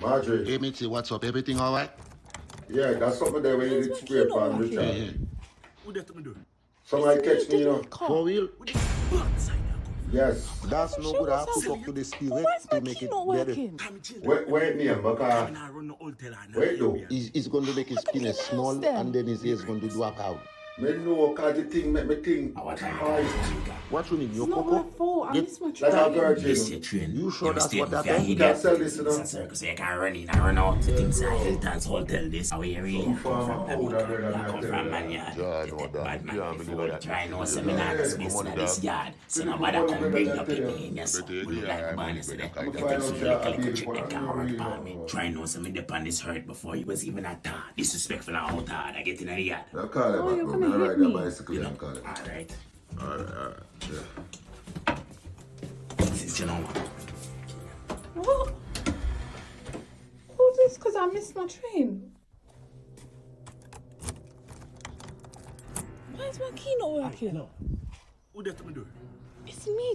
Marjorie. Hey, matey, what's up? Everything all right? Yeah, that's something there where you did scrape on the Yeah, child. yeah. Who that me do? Somebody catch me, you know. For real? Who the blood side Yes. That's no good. I have to talk to the spirit to make it better. Wait, me, because I run the hotel and wait though. He's going to make his penis small and then his ears going to drop out. Me know, cause the thing make me think. What you mean? Your It's not my coco? fault. I Get- miss my Like a train. virgin. Yes, you train. You sure that's what You happened? can sell this, you know. Circus, you can run in and run out. The things I health and hotel this. How you really come from Jamaica. I come from man yard. Yeah, I know that. Bad man Yeah, before. I know that. Try no seminar this business this yard. So nobody come bring your picnic in your son. We look like the man yesterday. You think some little trick that can hurt by me. Try no some dip on this hurt before he was even at that. Disrespectful and out hard. I get in the yard. I'll call it back, you're bro. gonna I'll hit ride that me. bicycle and call it. Alright. Alright, yeah. Since you know what. What? All this because I missed my train. Why is my key not working? Who that me do? It's me.